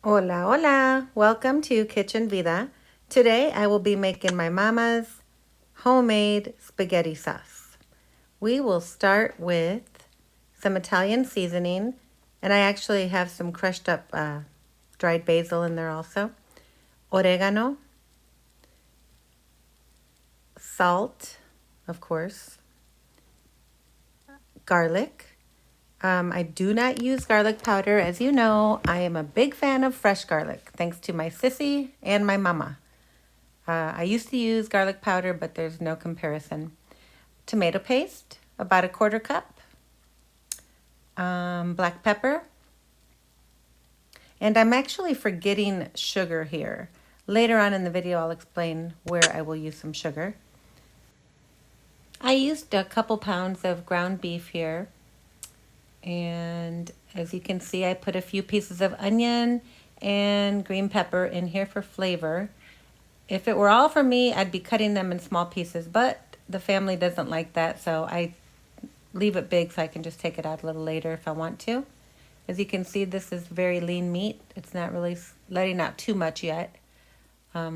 Hola, hola. Welcome to Kitchen Vida. Today I will be making my mama's homemade spaghetti sauce. We will start with some Italian seasoning, and I actually have some crushed up dried basil in there also. Oregano, salt, of course, garlic. I do not use garlic powder. As you know, I am a big fan of fresh garlic, thanks to my sissy and my mama. I used to use garlic powder, but there's no comparison. Tomato paste, about a quarter cup. Black pepper. And I'm actually forgetting sugar here. Later on in the video, I'll explain where I will use some sugar. I used a couple pounds of ground beef here. And as you can see, I put a few pieces of onion and green pepper in here for flavor. If it were all for me, I'd be cutting them in small pieces, but the family doesn't like that, so I leave it big so I can just take it out a little later if I want to. As you can see, this is very lean meat. It's not really letting out too much yet. I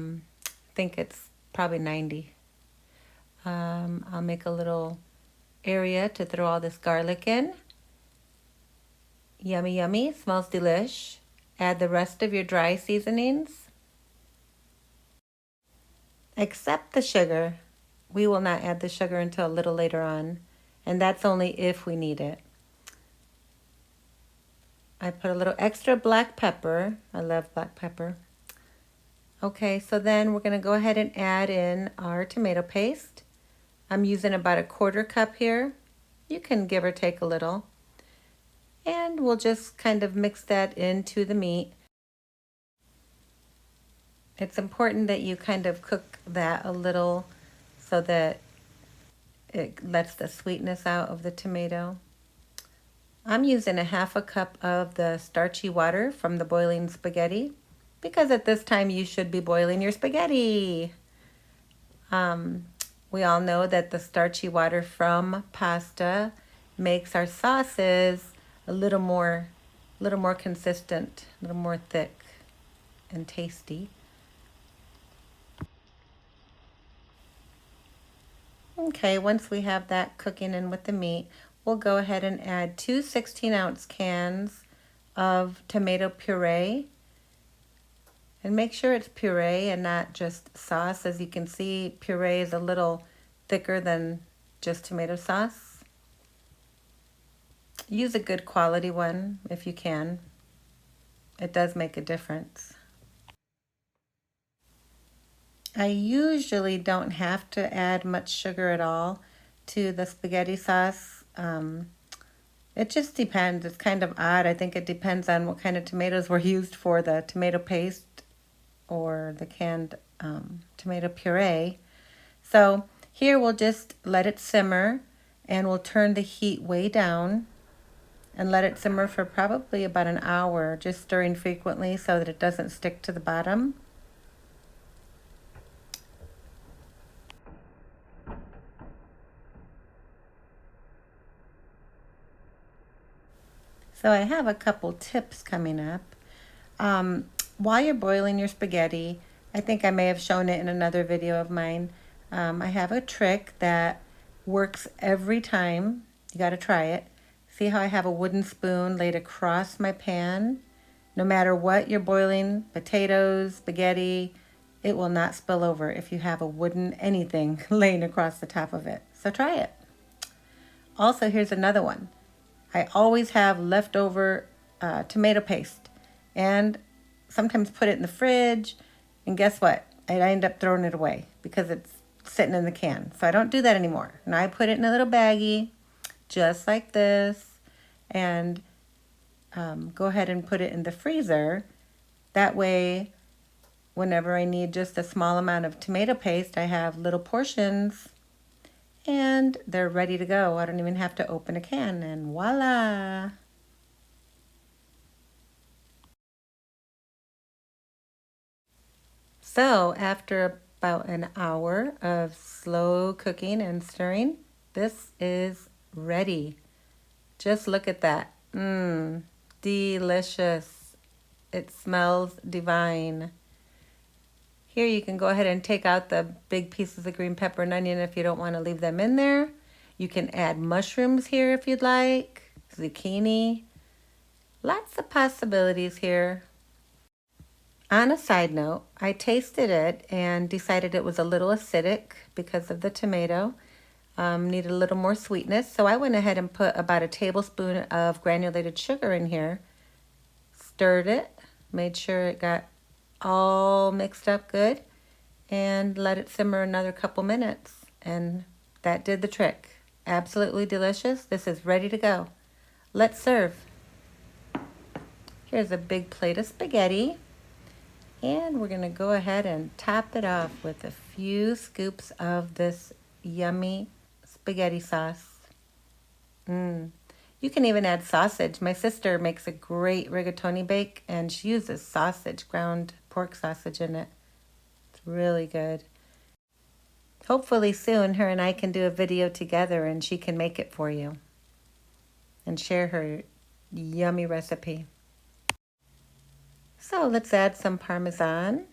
think it's probably 90. I'll make a little area to throw all this garlic in. Yummy, yummy. Smells delish. Add the rest of your dry seasonings. Except the sugar. We will not add the sugar until a little later on, and that's only if we need it. I put a little extra black pepper. I love black pepper. Okay, so then we're going to go ahead and add in our tomato paste. I'm using about a quarter cup here. You can give or take a little. And we'll just kind of mix that into the meat. It's important that you kind of cook that a little so that it lets the sweetness out of the tomato. I'm using a half a cup of the starchy water from the boiling spaghetti because at this time you should be boiling your spaghetti. We all know that the starchy water from pasta makes our sauces a little more consistent, a little more thick and tasty. Okay, once we have that cooking in with the meat, we'll go ahead and add 2 16-ounce cans of tomato puree. And make sure it's puree and not just sauce. As you can see, puree is a little thicker than just tomato sauce. Use a good quality one if you can. It does make a difference. I usually don't have to add much sugar at all to the spaghetti sauce. It just depends. It's kind of odd. I think it depends on what kind of tomatoes were used for the tomato paste or the canned tomato puree. So here we'll just let it simmer and we'll turn the heat way down and let it simmer for probably about an hour, just stirring frequently so that it doesn't stick to the bottom. So I have a couple tips coming up. While you're boiling your spaghetti, I think I may have shown it in another video of mine. I have a trick that works every time. You got to try it. See how I have a wooden spoon laid across my pan? No matter what you're boiling, potatoes, spaghetti, it will not spill over if you have a wooden anything laying across the top of it. So try it. Also, here's another one. I always have leftover tomato paste and sometimes put it in the fridge. And guess what? I end up throwing it away because it's sitting in the can. So I don't do that anymore. Now I put it in a little baggie just like this and go ahead and put it in the freezer. That way, whenever I need just a small amount of tomato paste, I have little portions and they're ready to go. I don't even have to open a can, and voila! So after about an hour of slow cooking and stirring, this is ready. Just look at that. Delicious. It smells divine. Here you can go ahead and take out the big pieces of green pepper and onion if you don't want to leave them in there. You can add mushrooms here if you'd like, zucchini. Lots of possibilities here. On a side note, I tasted it and decided it was a little acidic because of the tomato. Needed a little more sweetness, so I went ahead and put about a tablespoon of granulated sugar in here. Stirred it, made sure it got all mixed up good, and let it simmer another couple minutes. And that did the trick. Absolutely delicious. This is ready to go. Let's serve. Here's a big plate of spaghetti. And we're going to go ahead and top it off with a few scoops of this yummy spaghetti sauce. You can even add sausage. My sister makes a great rigatoni bake, and she uses sausage, ground pork sausage in it. It's really good. Hopefully soon her and I can do a video together and she can make it for you and share her yummy recipe. So let's add some Parmesan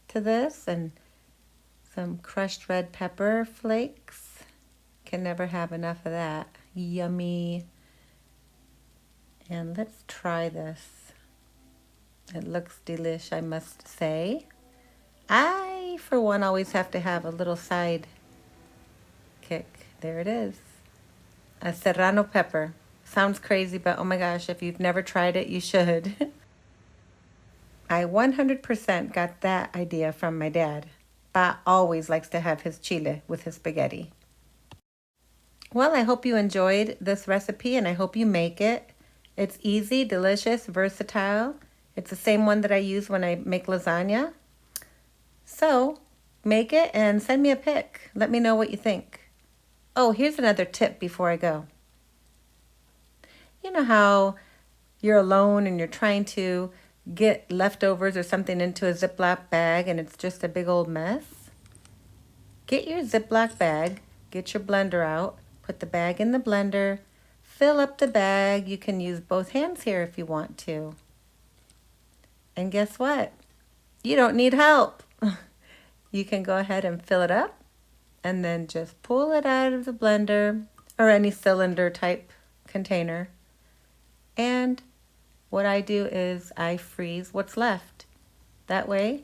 to this and some crushed red pepper flakes. Can never have enough of that. Yummy. And let's try this. It looks delish, I must say. I, for one, always have to have a little side kick. There it is. A serrano pepper. Sounds crazy, but oh my gosh, if you've never tried it, you should. I 100% got that idea from my dad. Pa always likes to have his chile with his spaghetti. Well, I hope you enjoyed this recipe and I hope you make it. It's easy, delicious, versatile. It's the same one that I use when I make lasagna. So make it and send me a pic. Let me know what you think. Oh, here's another tip before I go. You know how you're alone and you're trying to get leftovers or something into a Ziploc bag and it's just a big old mess? Get your Ziploc bag, get your blender out, put the bag in the blender, fill up the bag. You can use both hands here if you want to. And guess what? You don't need help. You can go ahead and fill it up and then just pull it out of the blender or any cylinder type container. And what I do is I freeze what's left. That way,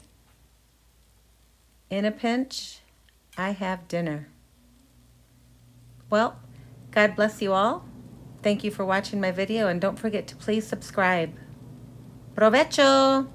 in a pinch, I have dinner. Well, God bless you all. Thank you for watching my video and don't forget to please subscribe. Provecho!